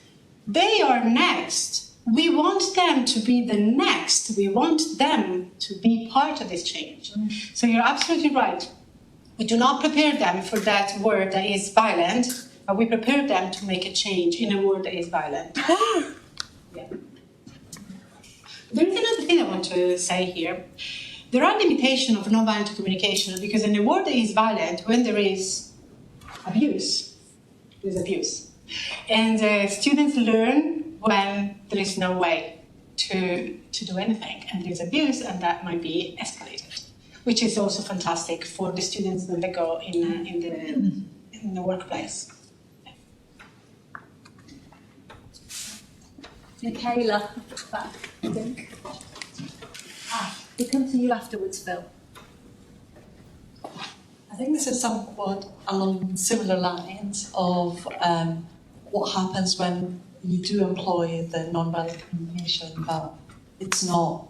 they are next. We want them to be the next. We want them to be part of this change. So you're absolutely right. We do not prepare them for that word that is violent, but we prepare them to make a change in a word that is violent. Yeah. There is another thing I want to say here. There are limitations of nonviolent communication, because in a word that is violent, when there is abuse, there's abuse. And students learn when there is no way to do anything, and there's abuse, and that might be escalated, which is also fantastic for the students when they go in the workplace. Michaela, back, I think. We'll come to you afterwards, Phil. I think this is somewhat along similar lines of what happens when you do employ the non-violent communication, but it's not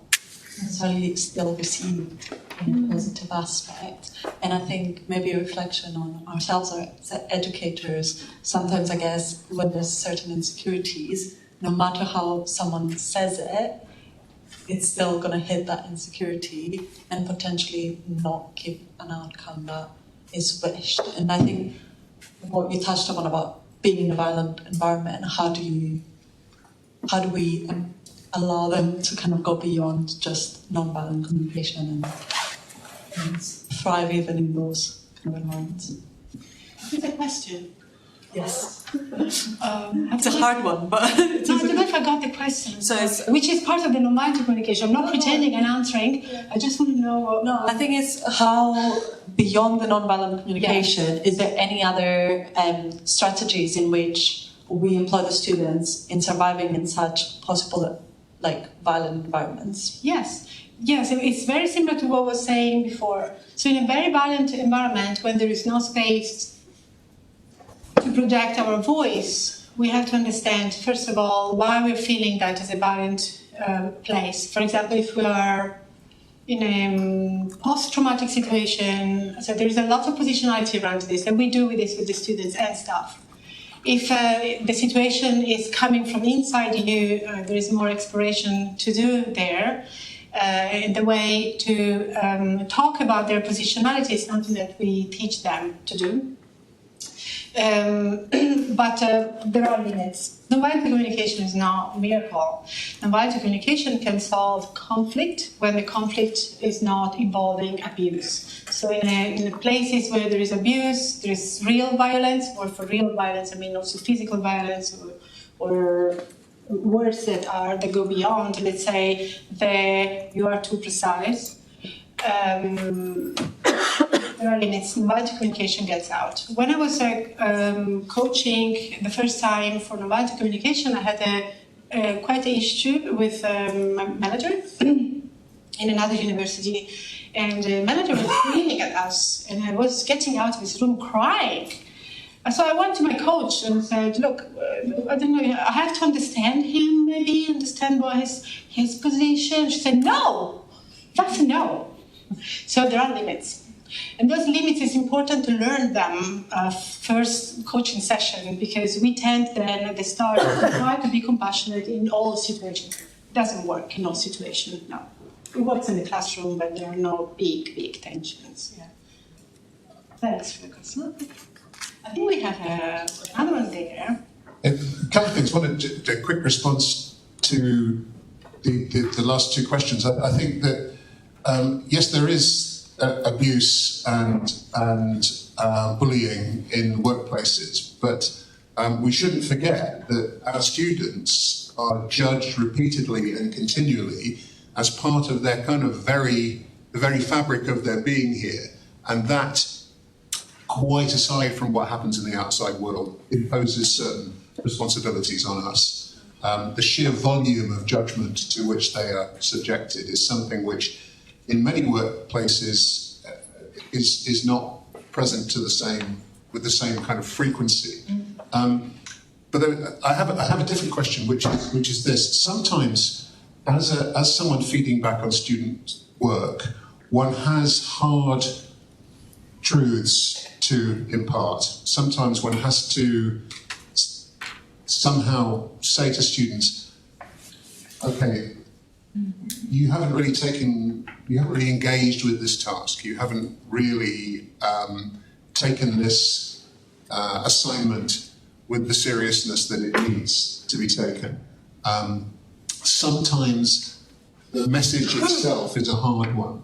necessarily still received in a positive aspect. And I think maybe a reflection on ourselves as educators, sometimes I guess when there's certain insecurities, no matter how someone says it, it's still going to hit that insecurity and potentially not give an outcome that is wished. And I think what you touched upon about being in a violent environment, how do we allow them to kind of go beyond just non-violent communication and thrive even in those kind of environments? It's a question. Yes. It's a hard one, but... I don't know if I got the question, So which is part of the non-violent communication. I'm not pretending and answering. I just want to know what... No, I think it's how, beyond the non-violent communication, is there any other strategies in which we employ the students in surviving in such possible, violent environments? Yes, it's very similar to what I was saying before. So in a very violent environment, when there is no space to project our voice, we have to understand, first of all, why we're feeling that as a violent place. For example, if we are in a post-traumatic situation, so there is a lot of positionality around this, and we do with this with the students and staff. If the situation is coming from inside you, there is more exploration to do there. And the way to talk about their positionality is something that we teach them to do. But there are limits. Nonviolent communication is not a miracle. Nonviolent communication can solve conflict when the conflict is not involving abuse. So in places where there is abuse, there is real violence, or for real violence, I mean also physical violence, or words that go beyond, let's say, you are too precise. There are limits. Nonviolent communication gets out. When I was coaching the first time for nonviolent communication, I had quite an issue with my manager in another university, and the manager was screaming at us, and I was getting out of his room crying. And so I went to my coach and said, look, I don't know, I have to understand him, maybe understand what his position. She said, no, that's a no. So there are limits. And those limits, is important to learn them first coaching session, because we tend then at the start to try to be compassionate in all situations. It doesn't work in all situations, no. It works in the classroom, but there are no big tensions. Yeah. Thanks for the question. I think we have another one there. A couple of things. One, a quick response to the last two questions. I think that, yes, there is abuse and bullying in workplaces, but we shouldn't forget that our students are judged repeatedly and continually as part of their kind of the very fabric of their being here, and that, quite aside from what happens in the outside world, imposes certain responsibilities on us. The sheer volume of judgment to which they are subjected is something which, in many workplaces, is not present with the same kind of frequency. But I have a different question, which is this: sometimes, as someone feeding back on student work, one has hard truths to impart. Sometimes one has to somehow say to students, okay, you haven't really engaged with this task. You haven't really taken this assignment with the seriousness that it needs to be taken. Sometimes the message itself is a hard one.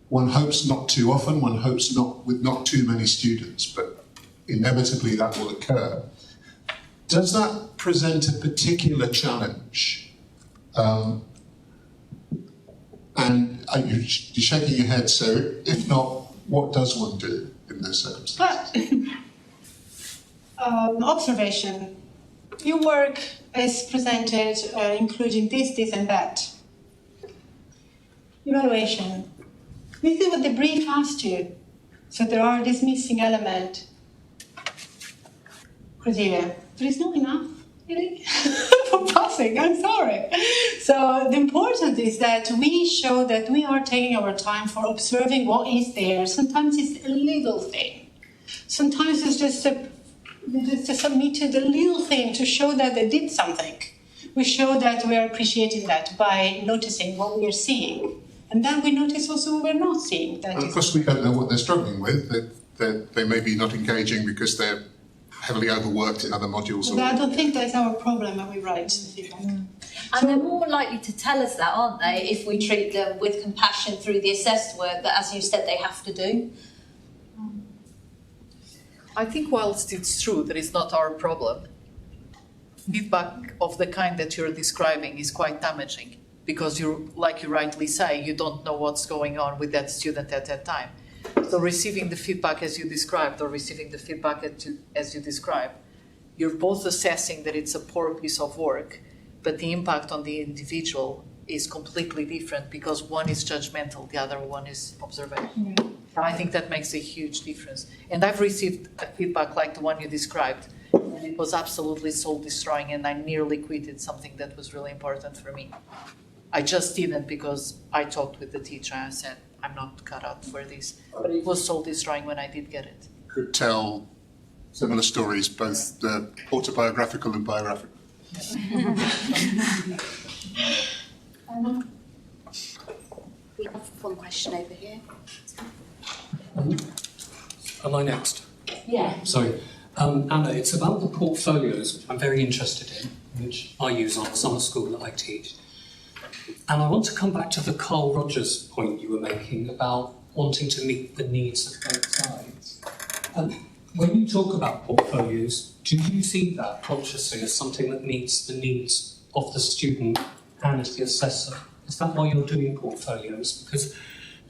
One hopes not too often, one hopes with not too many students, but inevitably that will occur. Does that present a particular challenge? And you're shaking your head, so if not, what does one do in those circumstances? Observation. Your work is presented including this, and that. Evaluation. This is what the brief asked you. So there are this missing element. Criteria. There is not enough, really, for passing. I'm sorry. So the important is that we show that we are taking our time for observing what is there. Sometimes it's a little thing. Sometimes it's just submitted a little thing to show that they did something. We show that we are appreciating that by noticing what we are seeing. And then we notice also what we're not seeing. Of course, we don't know what they're struggling with. They may be not engaging because they're heavily overworked in other modules. But I don't think that's our problem when we write the feedback. And they're more likely to tell us that, aren't they, if we treat them with compassion through the assessed work that, as you said, they have to do. I think whilst it's true that it's not our problem, feedback of the kind that you're describing is quite damaging, because like you rightly say, you don't know what's going on with that student at that time. So receiving the feedback as you described, or receiving the feedback as you described, you're both assessing that it's a poor piece of work, but the impact on the individual is completely different, because one is judgmental, the other one is observant. I think that makes a huge difference. And I've received a feedback like the one you described, and it was absolutely soul-destroying, and I nearly quitted something that was really important for me. I just didn't, because I talked with the teacher and I said, I'm not cut out for this. But it was soul-destroying when I did get it. Could tell similar stories, both the autobiographical and biographical. We have one question over here. Am I next? Yeah. Sorry. Anna, it's about the portfolios, which I'm very interested in, which I use on the summer school that I teach. And I want to come back to the Carl Rogers point you were making about wanting to meet the needs of both sides. When you talk about portfolios, do you see that consciously as something that meets the needs of the student and the assessor? Is that why you're doing portfolios? Because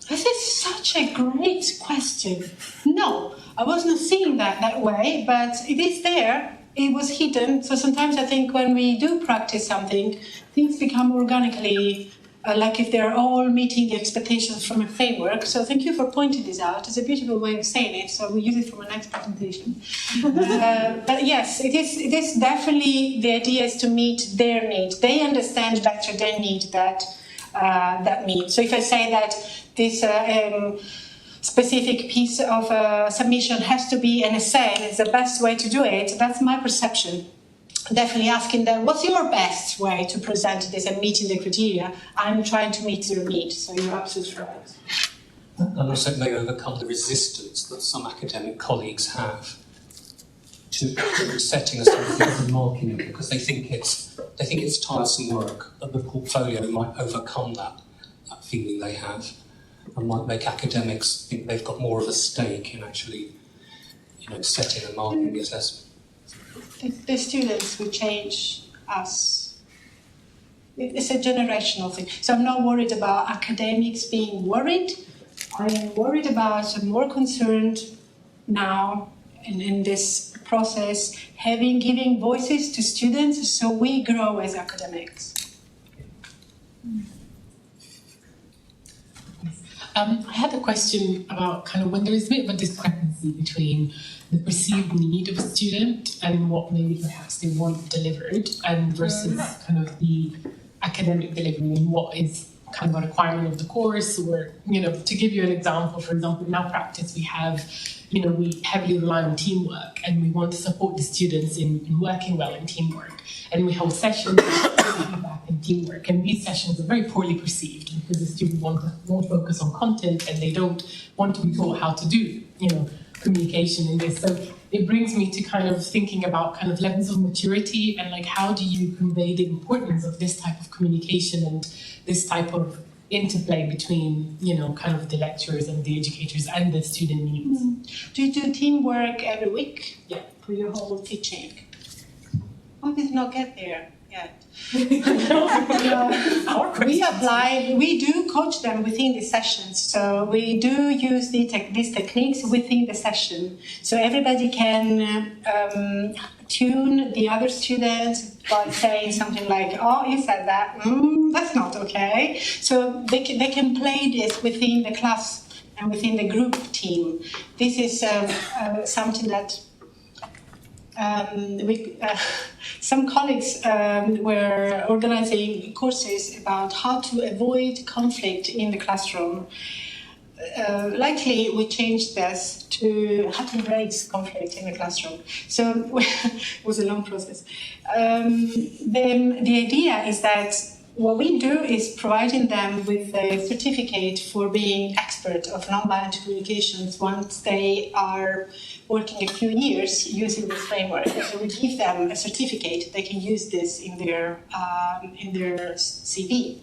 this is such a great question. No, I was not seeing that way, but it is there. It was hidden. So sometimes I think when we do practice something, things become organically, like if they're all meeting the expectations from a framework. So thank you for pointing this out. It's a beautiful way of saying it, so we'll use it for my next presentation. But yes, it is definitely, the idea is to meet their needs. They understand better their need that means. So if I say that this specific piece of submission has to be an essay and it's the best way to do it, that's my perception. Definitely asking them, what's your best way to present this and meeting the criteria? I'm trying to meet your need, so you're absolutely right. and also it may overcome the resistance that some academic colleagues have to setting aside the marking because they think it's tiresome work, but the portfolio might overcome that feeling they have and might make academics think they've got more of a stake in actually, setting and marking the assessment. The students will change us. It's a generational thing. So I'm not worried about academics being worried. I am worried about, I'm more concerned now in this process, giving voices to students so we grow as academics. I had a question about kind of when there is a bit of a discrepancy between the perceived need of a student and what maybe perhaps they want delivered and versus kind of the academic delivery and what is kind of a requirement of the course or, to give you an example, for example, in our practice we have, we heavily rely on teamwork and we want to support the students in working well in teamwork. And we hold sessions feedback and teamwork. And these sessions are very poorly perceived because the students want to more focus on content and they don't want to be taught how to do, communication in this. So it brings me to kind of thinking about kind of levels of maturity and like how do you convey the importance of this type of communication and this type of interplay between, kind of the lecturers and the educators and the student needs. Do you do teamwork every week? Yeah. For your whole teaching? Why did not get there yet? We do coach them within the sessions. So we do use these techniques within the session. So everybody can tune the other students by saying something like, oh, you said that, that's not okay. So they can play this within the class and within the group team. This is something that some colleagues were organizing courses about how to avoid conflict in the classroom. Likely we changed this to how to embrace conflict in the classroom. So it was a long process. The idea is that what we do is providing them with a certificate for being expert of nonviolent communications once they are working a few years using this framework. So we give them a certificate. They can use this in their CV.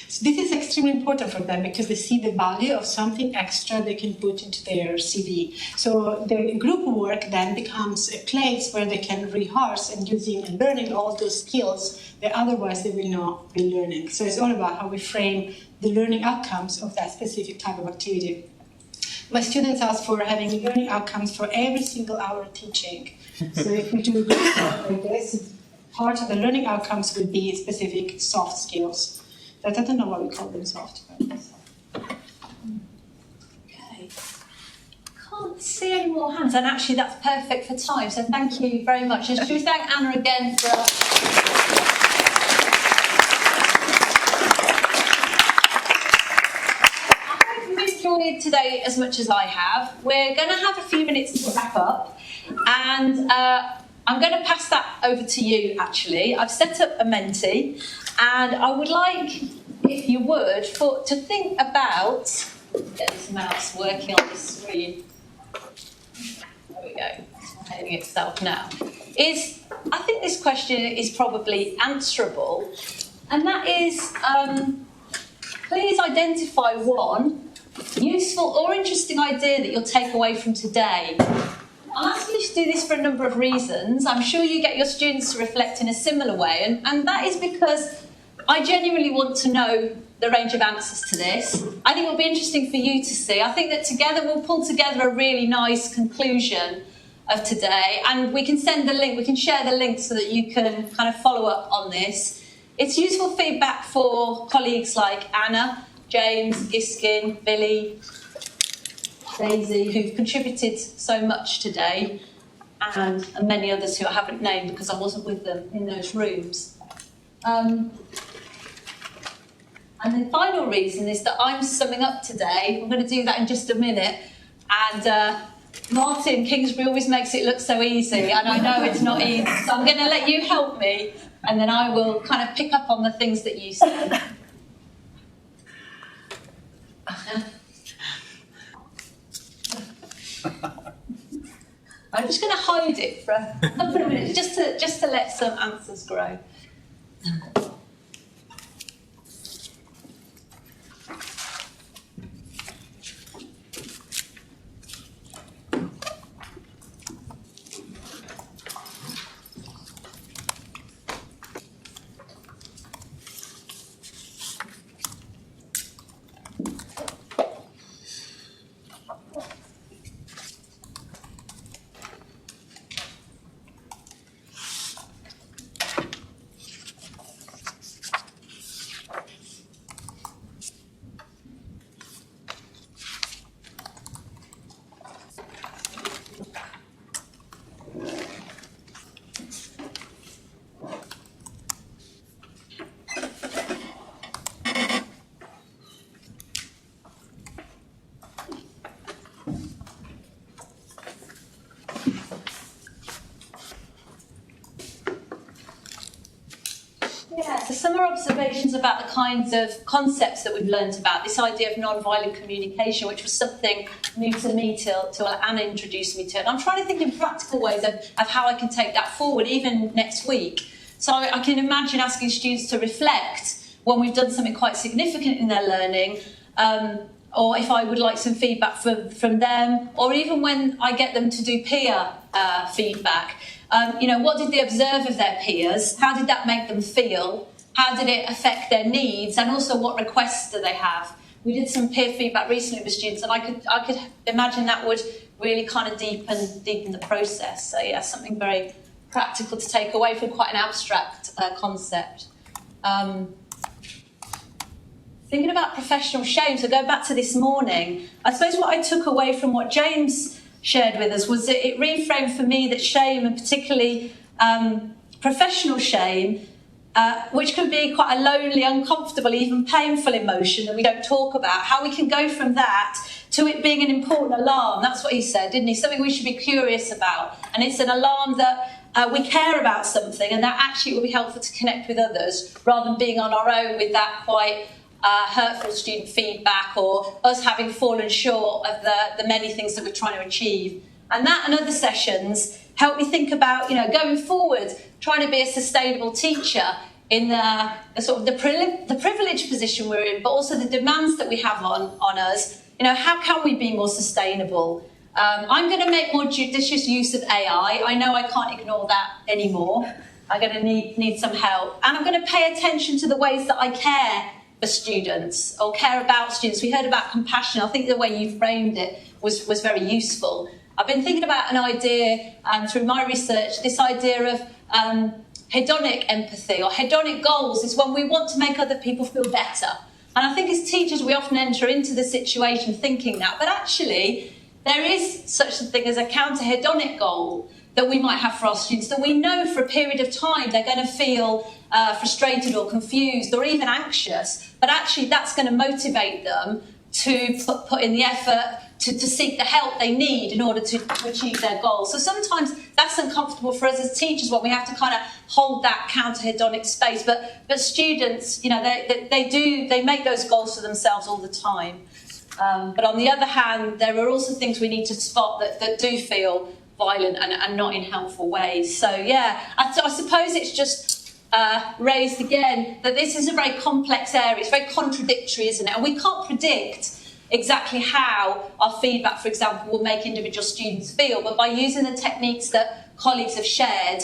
So this is extremely important for them because they see the value of something extra they can put into their CV. So the group work then becomes a place where they can rehearse and using and learning all those skills that otherwise they will not be learning. So it's all about how we frame the learning outcomes of that specific type of activity. My students ask for having learning outcomes for every single hour of teaching. So if we do group work like this, part of the learning outcomes would be specific soft skills. That I don't know why we call them soft. Okay. Can't see any more hands, and actually that's perfect for time. So thank you very much. And should we thank Anna again for? Enjoyed today as much as I have. We're going to have a few minutes to wrap up, and I'm going to pass that over to you. Actually, I've set up a Menti, and I would like, if you would, to think about. Get this mouse working on the screen. there we go, it's heading itself now, is I think this question is probably answerable, and that is, please identify one useful or interesting idea that you'll take away from today. I'm asking you to do this for a number of reasons. I'm sure you get your students to reflect in a similar way, and that is because I genuinely want to know the range of answers to this. I think it'll be interesting for you to see. I think that together we'll pull together a really nice conclusion of today, and we can send the link, we can share the link so that you can kind of follow up on this. It's useful feedback for colleagues like Anna, James, Giskin, Billy, Daisy, who've contributed so much today, and many others who I haven't named because I wasn't with them in those rooms. And the final reason is that I'm summing up today. I'm going to do that in just a minute. And Martin Kingsbury always makes it look so easy, and I know it's not easy. So I'm going to let you help me, and then I will kind of pick up on the things that you said. I'm just going to hide it for a couple of minutes, just to let some answers grow. Yeah, so some more observations about the kinds of concepts that we've learned about, this idea of non-violent communication, which was something new to me till Anna introduced me to it. And I'm trying to think in practical ways of how I can take that forward, even next week. So I can imagine asking students to reflect when we've done something quite significant in their learning, or if I would like some feedback from them, or even when I get them to do peer feedback. What did they observe of their peers? How did that make them feel? How did it affect their needs? And also, what requests do they have? We did some peer feedback recently with students, and I could imagine that would really kind of deepen the process. So yeah, something very practical to take away from quite an abstract concept. Thinking about professional shame, so go back to this morning, I suppose what I took away from what James shared with us was that it reframed for me that shame, and particularly professional shame, which can be quite a lonely, uncomfortable, even painful emotion that we don't talk about, how we can go from that to it being an important alarm. That's what he said, didn't he? Something we should be curious about. And it's an alarm that we care about something, and that actually will be helpful to connect with others rather than being on our own with that quite hurtful student feedback, or us having fallen short of the many things that we're trying to achieve. And that and other sessions help me think about, going forward, trying to be a sustainable teacher in the sort of the privileged position we're in, but also the demands that we have on us. How can we be more sustainable? I'm going to make more judicious use of AI. I know I can't ignore that anymore. I'm going to need some help. And I'm going to pay attention to the ways that I care for students, or care about students. We heard about compassion. I think the way you framed it was very useful. I've been thinking about an idea through my research, this idea of hedonic empathy, or hedonic goals, is when we want to make other people feel better. And I think as teachers, we often enter into the situation thinking that, but actually there is such a thing as a counter-hedonic goal that we might have for our students, that we know for a period of time they're going to feel frustrated or confused or even anxious, but actually that's going to motivate them to put in the effort to seek the help they need in order to achieve their goals. So sometimes that's uncomfortable for us as teachers when we have to kind of hold that counter-hedonic space, but students, they make those goals for themselves all the time. But on the other hand, there are also things we need to spot that do feel violent and not in helpful ways. So yeah, I suppose it's just raised again that this is a very complex area. It's very contradictory, isn't it? And we can't predict exactly how our feedback, for example, will make individual students feel, but by using the techniques that colleagues have shared,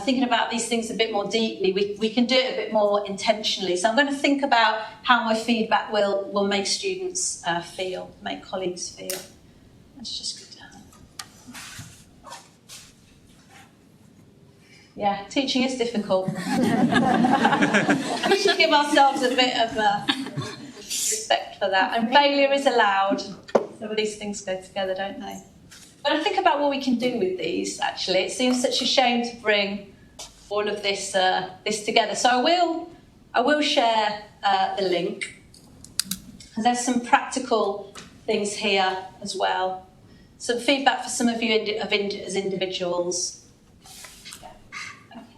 thinking about these things a bit more deeply, we can do it a bit more intentionally. So I'm going to think about how my feedback will make students feel, make colleagues feel. Let's just go down. Yeah, teaching is difficult. We should give ourselves a bit of respect for that. And failure is allowed. Some of these things go together, don't they? But I think about what we can do with these, actually. It seems such a shame to bring all of this together. So I will share the link. And there's some practical things here as well. Some feedback for some of you as individuals.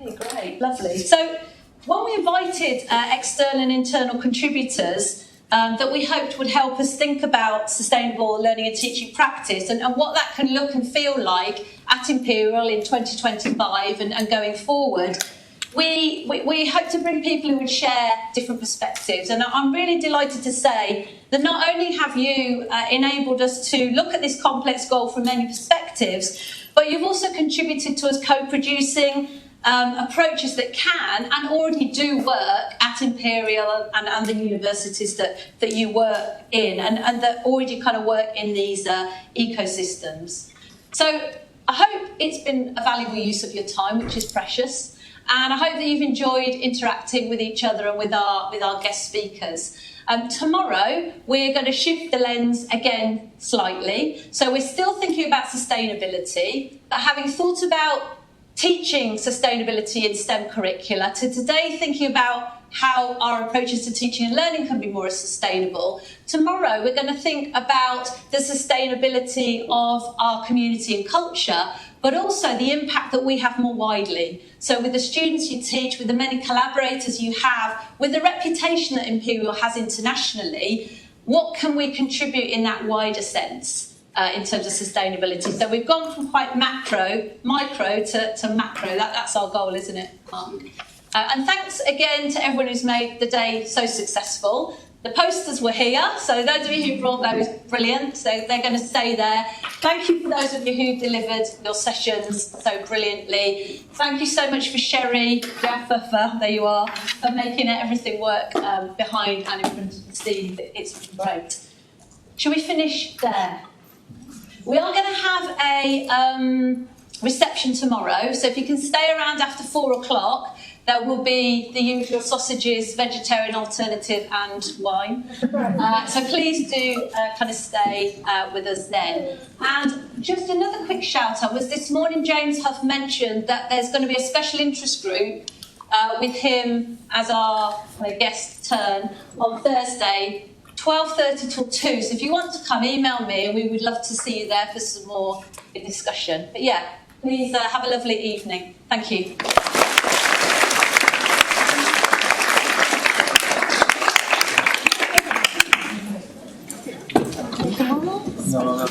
Okay, great, lovely. So when we invited external and internal contributors, that we hoped would help us think about sustainable learning and teaching practice and what that can look and feel like at Imperial in 2025 and going forward. We hope to bring people who would share different perspectives, and I'm really delighted to say that not only have you enabled us to look at this complex goal from many perspectives, but you've also contributed to us co-producing approaches that can and already do work at Imperial and the universities that you work in and that already kind of work in these ecosystems. So I hope it's been a valuable use of your time, which is precious, and I hope that you've enjoyed interacting with each other and with our guest speakers. Tomorrow we're going to shift the lens again slightly, so we're still thinking about sustainability, but having thought about teaching sustainability in STEM curricula to today thinking about how our approaches to teaching and learning can be more sustainable. Tomorrow we're going to think about the sustainability of our community and culture, but also the impact that we have more widely. So with the students you teach, with the many collaborators you have, with the reputation that Imperial has internationally, what can we contribute in that wider sense? In terms of sustainability. So we've gone from quite micro to macro. That's our goal, isn't it, Mark? And thanks again to everyone who's made the day so successful. The posters were here, so those of you who brought those, brilliant. So they're going to stay there. Thank you for those of you who delivered your sessions so brilliantly. Thank you so much for Sherry, Jaffa, there you are, for making everything work behind and in front of the scene. It's great. Shall we finish there? We are going to have a reception tomorrow, so if you can stay around after 4 o'clock, there will be the usual sausages, vegetarian alternative and wine. So please do kind of stay with us then. And just another quick shout out was this morning James Huff mentioned that there's going to be a special interest group with him as our guest turn on Thursday, 12:30 till 2. So if you want to come, email me and we would love to see you there for some more discussion. But yeah, please have a lovely evening. Thank you. No.